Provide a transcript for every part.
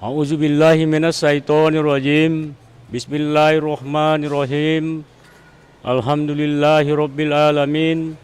A'udzubillahi minasyaitonirrajim. Bismillahirrahmanirrahim. Alhamdulillahirabbil alamin.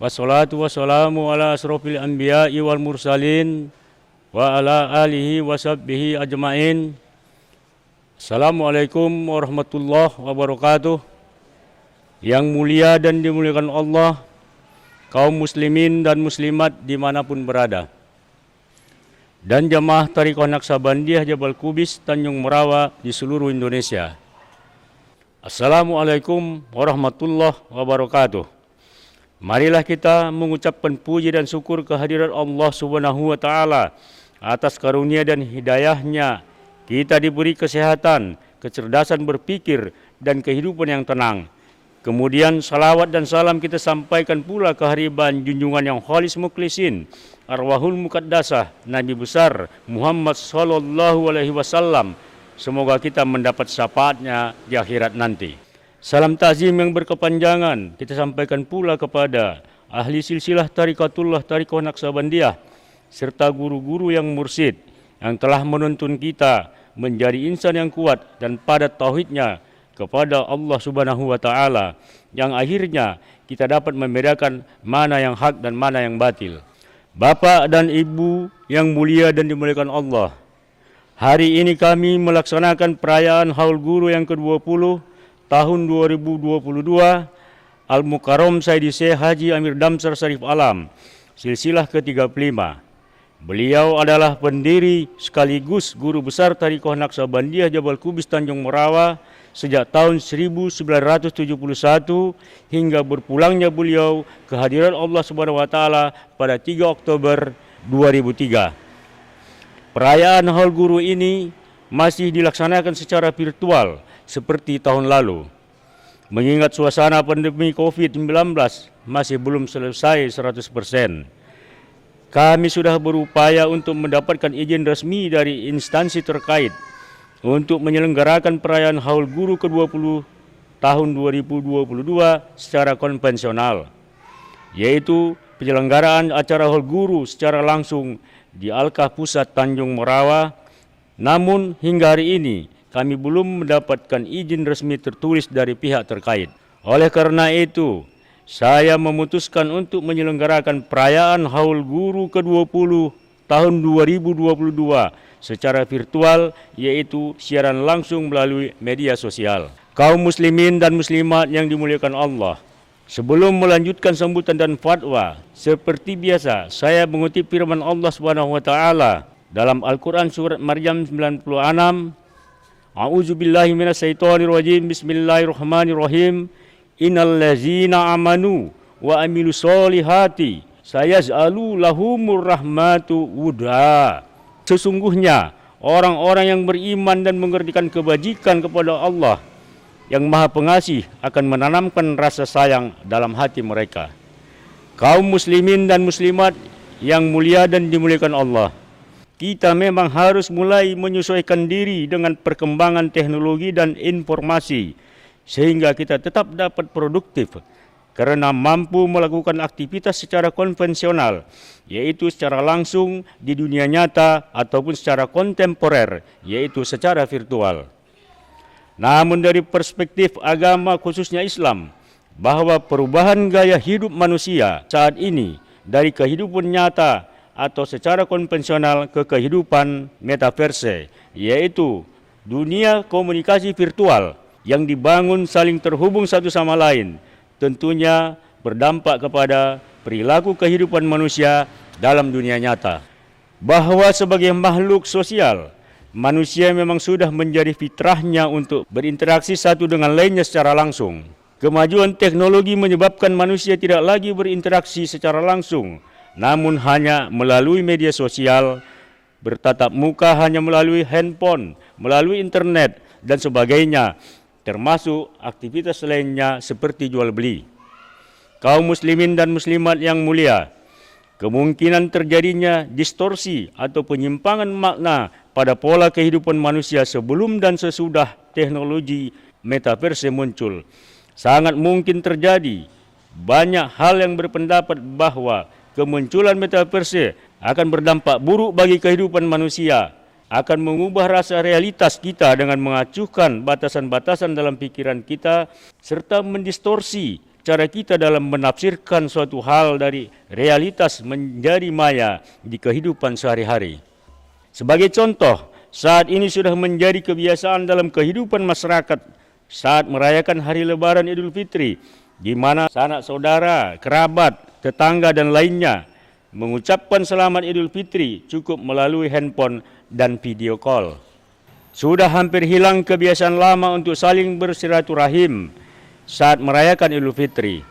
Wassalatu wassalamu ala asrofil anbiya'i wal mursalin wa ala alihi washabbihi ajmain. Assalamualaikum warahmatullahi wabarakatuh. Yang mulia dan dimuliakan Allah, kaum muslimin dan muslimat dimanapun berada, dan jamaah Tariqah Naqsabandiyah Jabal Kubis Tanjung Merawa di seluruh Indonesia. Assalamualaikum warahmatullahi wabarakatuh. Marilah kita mengucapkan puji dan syukur kehadirat Allah Subhanahu wa Ta'ala atas karunia dan hidayahnya. Kita diberi kesehatan, kecerdasan berpikir, dan kehidupan yang tenang. Kemudian salawat dan salam kita sampaikan pula ke hariban junjungan yang khalis mukhlisin, arwahul muqaddasah Nabi besar Muhammad sallallahu alaihi wasallam. Semoga kita mendapat syafaatnya di akhirat nanti. Salam takzim yang berkepanjangan kita sampaikan pula kepada ahli silsilah Tariqatullah Tariqah Naqsabandiyah serta guru-guru yang mursyid yang telah menuntun kita menjadi insan yang kuat dan padat tauhidnya kepada Allah Subhanahu wa Ta'ala, yang akhirnya kita dapat membedakan mana yang hak dan mana yang batil. Bapak dan Ibu yang mulia dan dimuliakan Allah, hari ini kami melaksanakan perayaan Haul Guru yang ke-20 tahun 2022 Al-Mukarram Sayyidi Syekh Haji Amir Damsar Syarif Alam, silsilah ke-35. Beliau adalah pendiri sekaligus guru besar Tariqah Naqsabandiyah Jabal Kubis Tanjung Merawa sejak tahun 1971 hingga berpulangnya beliau ke hadirat Allah Subhanahu wa Ta'ala pada 3 Oktober 2003. Perayaan Haul Guru ini masih dilaksanakan secara virtual seperti tahun lalu, mengingat suasana pandemi COVID-19 masih belum selesai 100%. Kami sudah berupaya untuk mendapatkan izin resmi dari instansi terkait untuk menyelenggarakan perayaan Haul Guru ke-20 tahun 2022 secara konvensional, yaitu penyelenggaraan acara Haul Guru secara langsung di Alkah Pusat Tanjung Merawa. Namun hingga hari ini kami belum mendapatkan izin resmi tertulis dari pihak terkait. Oleh karena itu, saya memutuskan untuk menyelenggarakan perayaan Haul Guru ke-20 tahun 2022 secara virtual, yaitu siaran langsung melalui media sosial. Kaum muslimin dan muslimat yang dimuliakan Allah, sebelum melanjutkan sambutan dan fatwa, seperti biasa saya mengutip firman Allah Subhanahu wa Ta'ala dalam Al-Quran surat Maryam 96. A'udzubillahi minasyaitonirrajim. Bismillahirrahmanirrahim. Innal ladzina amanu wa amilus solihati sayaj'alu lahumur rahmatu wud'a. Sesungguhnya orang-orang yang beriman dan mengerjakan kebajikan kepada Allah yang Maha Pengasih akan menanamkan rasa sayang dalam hati mereka. Kaum muslimin dan muslimat yang mulia dan dimuliakan Allah, kita memang harus mulai menyesuaikan diri dengan perkembangan teknologi dan informasi sehingga kita tetap dapat produktif, karena mampu melakukan aktivitas secara konvensional, yaitu secara langsung di dunia nyata ataupun secara kontemporer, yaitu secara virtual. Namun dari perspektif agama khususnya Islam, bahwa perubahan gaya hidup manusia saat ini dari kehidupan nyata atau secara konvensional ke kehidupan metaverse, yaitu dunia komunikasi virtual yang dibangun saling terhubung satu sama lain, tentunya berdampak kepada perilaku kehidupan manusia dalam dunia nyata. Bahwa sebagai makhluk sosial, manusia memang sudah menjadi fitrahnya untuk berinteraksi satu dengan lainnya secara langsung. Kemajuan teknologi menyebabkan manusia tidak lagi berinteraksi secara langsung, namun hanya melalui media sosial, bertatap muka hanya melalui handphone, melalui internet, dan sebagainya, termasuk aktivitas lainnya seperti jual beli. Kaum muslimin dan muslimat yang mulia, kemungkinan terjadinya distorsi atau penyimpangan makna pada pola kehidupan manusia sebelum dan sesudah teknologi metaverse muncul sangat mungkin terjadi. Banyak hal yang berpendapat bahwa kemunculan metaverse akan berdampak buruk bagi kehidupan manusia akan mengubah rasa realitas kita dengan mengacuhkan batasan-batasan dalam pikiran kita serta mendistorsi cara kita dalam menafsirkan suatu hal dari realitas menjadi maya di kehidupan sehari-hari. Sebagai contoh, saat ini sudah menjadi kebiasaan dalam kehidupan masyarakat saat merayakan hari Lebaran Idul Fitri, di mana sanak saudara, kerabat, tetangga dan lainnya mengucapkan selamat Idul Fitri cukup melalui handphone dan video call. Sudah hampir hilang kebiasaan lama untuk saling bersilaturahim saat merayakan Idul Fitri.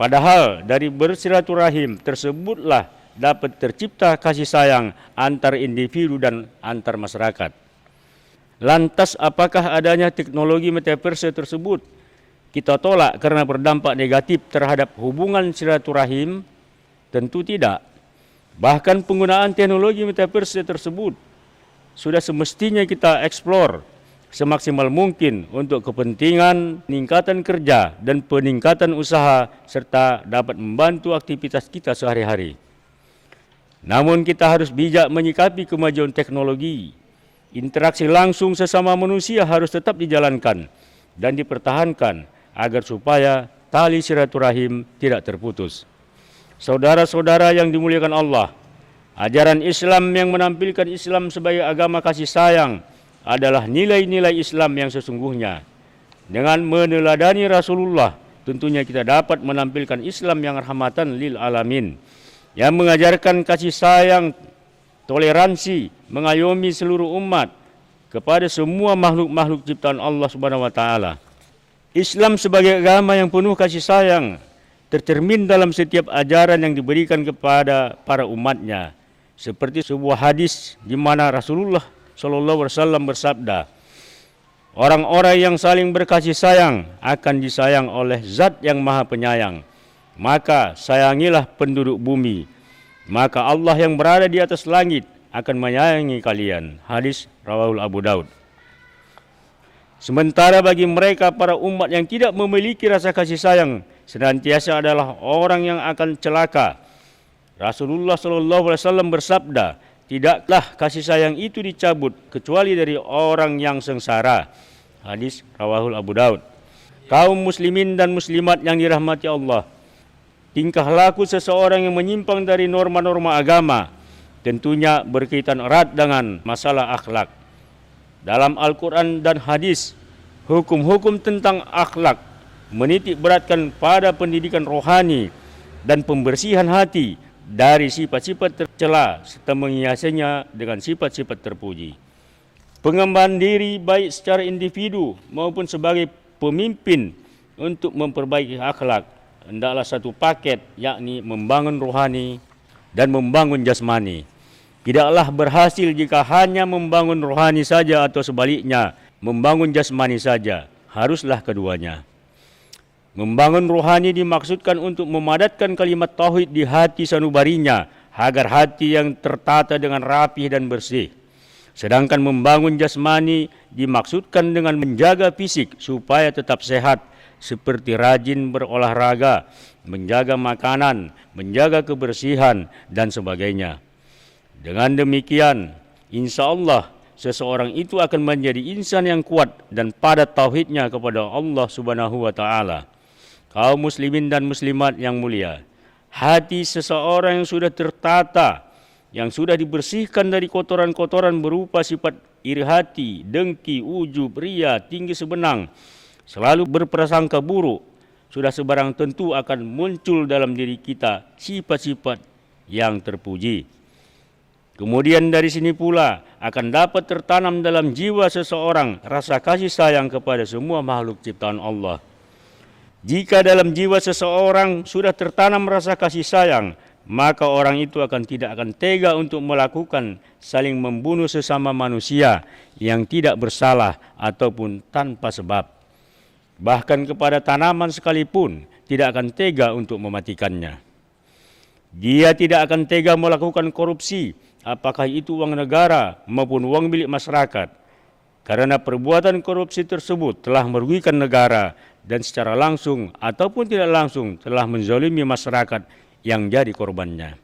Padahal dari bersilaturahim tersebutlah dapat tercipta kasih sayang antar individu dan antar masyarakat. Lantas apakah adanya teknologi metaverse tersebut kita tolak karena berdampak negatif terhadap hubungan silaturahim? Tentu tidak. Bahkan penggunaan teknologi metaverse tersebut sudah semestinya kita eksplor semaksimal mungkin untuk kepentingan peningkatan kerja dan peningkatan usaha serta dapat membantu aktivitas kita sehari-hari. Namun kita harus bijak menyikapi kemajuan teknologi. Interaksi langsung sesama manusia harus tetap dijalankan dan dipertahankan agar supaya tali silaturahim tidak terputus. Saudara-saudara yang dimuliakan Allah, ajaran Islam yang menampilkan Islam sebagai agama kasih sayang adalah nilai-nilai Islam yang sesungguhnya. Dengan meneladani Rasulullah, tentunya kita dapat menampilkan Islam yang rahmatan lil alamin, yang mengajarkan kasih sayang, toleransi, mengayomi seluruh umat kepada semua makhluk-makhluk ciptaan Allah Subhanahu wa taala. Islam sebagai agama yang penuh kasih sayang tercermin dalam setiap ajaran yang diberikan kepada para umatnya. Seperti sebuah hadis di mana Rasulullah SAW bersabda, orang-orang yang saling berkasih sayang akan disayang oleh Zat yang Maha Penyayang. Maka sayangilah penduduk bumi, maka Allah yang berada di atas langit akan menyayangi kalian. Hadis rawahul Abu Daud. Sementara bagi mereka para umat yang tidak memiliki rasa kasih sayang senantiasa adalah orang yang akan celaka. Rasulullah SAW bersabda, tidaklah kasih sayang itu dicabut kecuali dari orang yang sengsara. Hadis rawahul Abu Daud. Kaum muslimin dan muslimat yang dirahmati Allah, tingkah laku seseorang yang menyimpang dari norma-norma agama tentunya berkaitan erat dengan masalah akhlak. Dalam Al-Quran dan hadis, hukum-hukum tentang akhlak menitik beratkan pada pendidikan rohani dan pembersihan hati dari sifat-sifat tercela serta menghiasinya dengan sifat-sifat terpuji. Pengembangan diri baik secara individu maupun sebagai pemimpin untuk memperbaiki akhlak hendaklah satu paket, yakni membangun rohani dan membangun jasmani. Tidaklah berhasil jika hanya membangun rohani saja atau sebaliknya membangun jasmani saja. Haruslah keduanya. Membangun rohani dimaksudkan untuk memadatkan kalimat tauhid di hati sanubarinya agar hati yang tertata dengan rapih dan bersih. Sedangkan membangun jasmani dimaksudkan dengan menjaga fisik supaya tetap sehat, seperti rajin berolahraga, menjaga makanan, menjaga kebersihan, dan sebagainya. Dengan demikian, insya Allah seseorang itu akan menjadi insan yang kuat dan padat tauhidnya kepada Allah Subhanahu wa taala. Kaum muslimin dan muslimat yang mulia, hati seseorang yang sudah tertata, yang sudah dibersihkan dari kotoran-kotoran berupa sifat iri hati, dengki, ujub, ria, tinggi sebenang, selalu berprasangka buruk, sudah sebarang tentu akan muncul dalam diri kita sifat-sifat yang terpuji. Kemudian dari sini pula akan dapat tertanam dalam jiwa seseorang rasa kasih sayang kepada semua makhluk ciptaan Allah. Jika dalam jiwa seseorang sudah tertanam rasa kasih sayang, maka orang itu tidak akan tega untuk melakukan saling membunuh sesama manusia yang tidak bersalah ataupun tanpa sebab. Bahkan kepada tanaman sekalipun tidak akan tega untuk mematikannya. Dia tidak akan tega melakukan korupsi, apakah itu uang negara maupun uang milik masyarakat, karena perbuatan korupsi tersebut telah merugikan negara dan secara langsung ataupun tidak langsung telah menzalimi masyarakat yang jadi korbannya.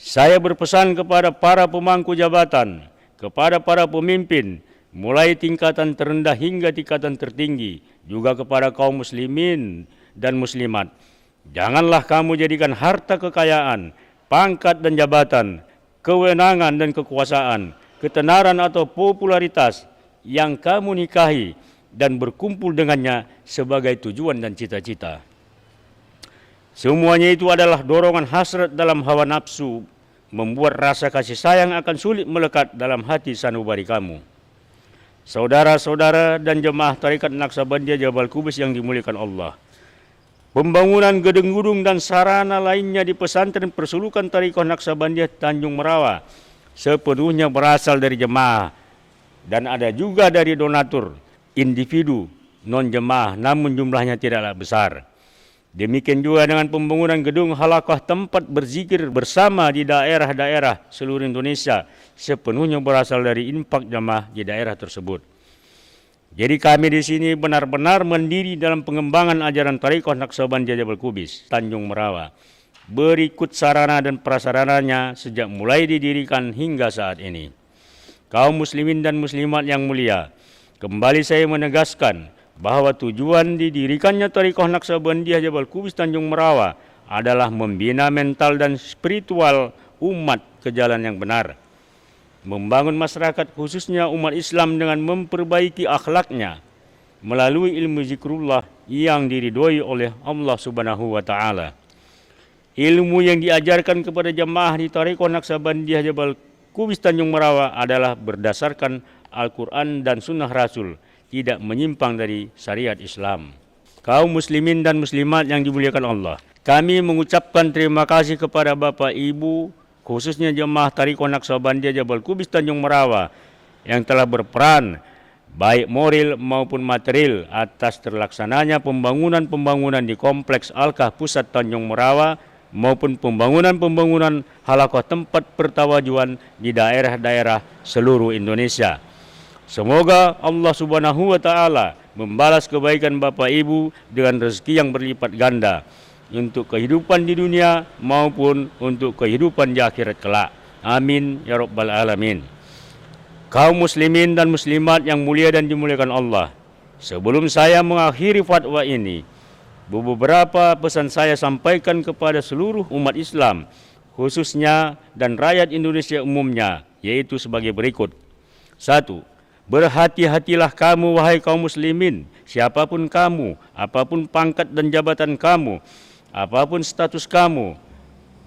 Saya berpesan kepada para pemangku jabatan, kepada para pemimpin, mulai tingkatan terendah hingga tingkatan tertinggi, juga kepada kaum muslimin dan muslimat. Janganlah kamu jadikan harta kekayaan, pangkat dan jabatan, kewenangan dan kekuasaan, ketenaran atau popularitas yang kamu nikahi dan berkumpul dengannya sebagai tujuan dan cita-cita. Semuanya itu adalah dorongan hasrat dalam hawa nafsu, membuat rasa kasih sayang akan sulit melekat dalam hati sanubari kamu. Saudara-saudara dan jemaah Tarekat Naqsabandiyah Jabal Qubis yang dimuliakan Allah, pembangunan gedung-gedung dan sarana lainnya di pesantren persulukan Tarekat Naqsabandiyah Tanjung Merawa sepenuhnya berasal dari jemaah dan ada juga dari donatur individu non-jemaah, namun jumlahnya tidaklah besar. Demikian juga dengan pembangunan gedung halaqah tempat berzikir bersama di daerah-daerah seluruh Indonesia sepenuhnya berasal dari infak jamaah di daerah tersebut. Jadi kami di sini benar-benar mendiri dalam pengembangan ajaran Tarekat Naqsabandiyah Jabal Qubis Tanjung Merawa berikut sarana dan prasarananya sejak mulai didirikan hingga saat ini. Kaum muslimin dan muslimat yang mulia, kembali saya menegaskan bahwa tujuan didirikannya Tarekat Naqsabandiyah Jabal Qubis Tanjung Merawa adalah membina mental dan spiritual umat ke jalan yang benar, membangun masyarakat khususnya umat Islam dengan memperbaiki akhlaknya melalui ilmu zikrullah yang diridhoi oleh Allah Subhanahu wa taala. Ilmu yang diajarkan kepada jamaah di Tarekat Naqsabandiyah Jabal Qubis Tanjung Merawa adalah berdasarkan Al-Quran dan Sunnah Rasul, tidak menyimpang dari syariat Islam. Kaum muslimin dan muslimat yang dimuliakan Allah, kami mengucapkan terima kasih kepada Bapak Ibu, khususnya jemaah Tarekat Naqsabandiyah Jabal Qubis Tanjung Merawa yang telah berperan baik moral maupun material atas terlaksananya pembangunan di Kompleks Alkah Pusat Tanjung Merawa maupun pembangunan halaqah tempat pertawajuan di daerah-daerah seluruh Indonesia. Semoga Allah Subhanahu wa taala membalas kebaikan Bapak Ibu dengan rezeki yang berlipat ganda untuk kehidupan di dunia maupun untuk kehidupan di akhirat kelak. Amin ya rabbal alamin. Kaum muslimin dan muslimat yang mulia dan dimuliakan Allah, sebelum saya mengakhiri fatwa ini, beberapa pesan saya sampaikan kepada seluruh umat Islam, khususnya dan rakyat Indonesia umumnya, yaitu sebagai berikut. 1. Berhati-hatilah kamu wahai kaum muslimin, siapapun kamu, apapun pangkat dan jabatan kamu, apapun status kamu,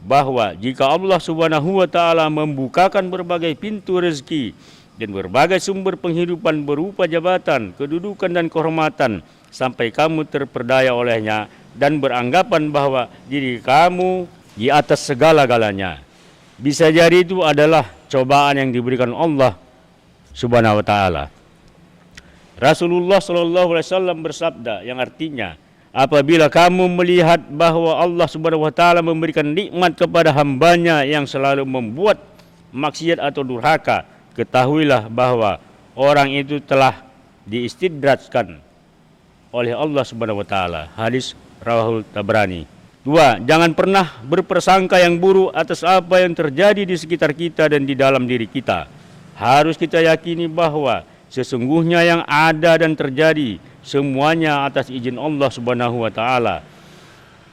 bahwa jika Allah Subhanahu wa taala membukakan berbagai pintu rezeki dan berbagai sumber penghidupan berupa jabatan, kedudukan dan kehormatan sampai kamu terperdaya olehnya dan beranggapan bahwa diri kamu di atas segala-galanya, bisa jadi itu adalah cobaan yang diberikan Allah Subhanahu wa taala. Rasulullah sallallahu alaihi wasallam bersabda yang artinya, apabila kamu melihat bahwa Allah Subhanahu wa taala memberikan nikmat kepada hambanya yang selalu membuat maksiat atau durhaka, ketahuilah bahwa orang itu telah diistidrajkan oleh Allah Subhanahu wa taala. Hadis rawahul Tabrani. 2. Jangan pernah berprasangka yang buruk atas apa yang terjadi di sekitar kita dan di dalam diri kita. Harus kita yakini bahwa sesungguhnya yang ada dan terjadi semuanya atas izin Allah Subhanahu wa taala.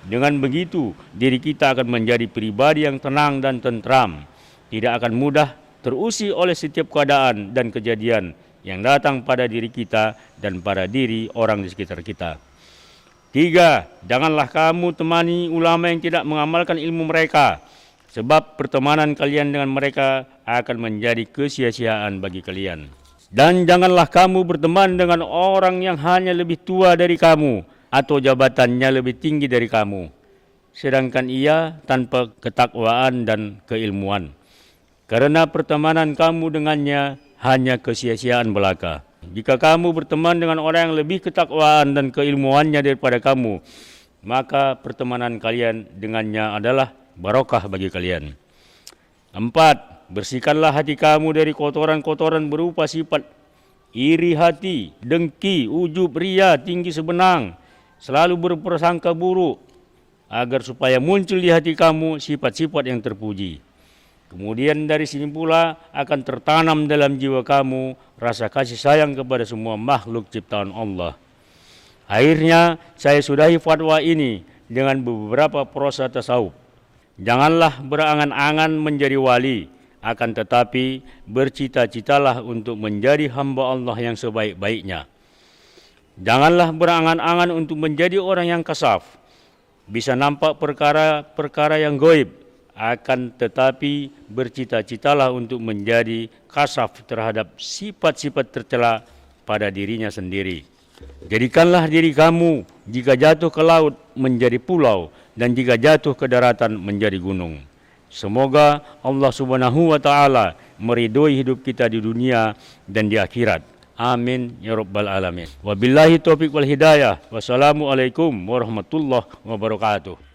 Dengan begitu, diri kita akan menjadi pribadi yang tenang dan tentram, tidak akan mudah terusik oleh setiap keadaan dan kejadian yang datang pada diri kita dan pada diri orang di sekitar kita. 3. Janganlah kamu temani ulama yang tidak mengamalkan ilmu mereka, sebab pertemanan kalian dengan mereka akan menjadi kesia-siaan bagi kalian. Dan janganlah kamu berteman dengan orang yang hanya lebih tua dari kamu atau jabatannya lebih tinggi dari kamu, sedangkan ia tanpa ketakwaan dan keilmuan. Karena pertemanan kamu dengannya hanya kesia-siaan belaka. Jika kamu berteman dengan orang yang lebih ketakwaan dan keilmuannya daripada kamu, maka pertemanan kalian dengannya adalah barokah bagi kalian. 4. Bersihkanlah hati kamu dari kotoran-kotoran berupa sifat iri hati, dengki, ujub, ria, tinggi sebenang, selalu berprasangka buruk, agar supaya muncul di hati kamu sifat-sifat yang terpuji. Kemudian dari sini pula akan tertanam dalam jiwa kamu rasa kasih sayang kepada semua makhluk ciptaan Allah. Akhirnya saya sudahi fatwa ini dengan beberapa prosa tasawuf. Janganlah berangan-angan menjadi wali, akan tetapi bercita-citalah untuk menjadi hamba Allah yang sebaik-baiknya. Janganlah berangan-angan untuk menjadi orang yang kasaf, bisa nampak perkara-perkara yang gaib, akan tetapi bercita-citalah untuk menjadi kasaf terhadap sifat-sifat tercela pada dirinya sendiri. Jadikanlah diri kamu jika jatuh ke laut menjadi pulau dan jika jatuh ke daratan menjadi gunung. Semoga Allah Subhanahu wa taala meridhoi hidup kita di dunia dan di akhirat. Amin ya rabbal alamin. Wabillahi taufiq wal hidayah. Wassalamualaikum warahmatullahi wabarakatuh.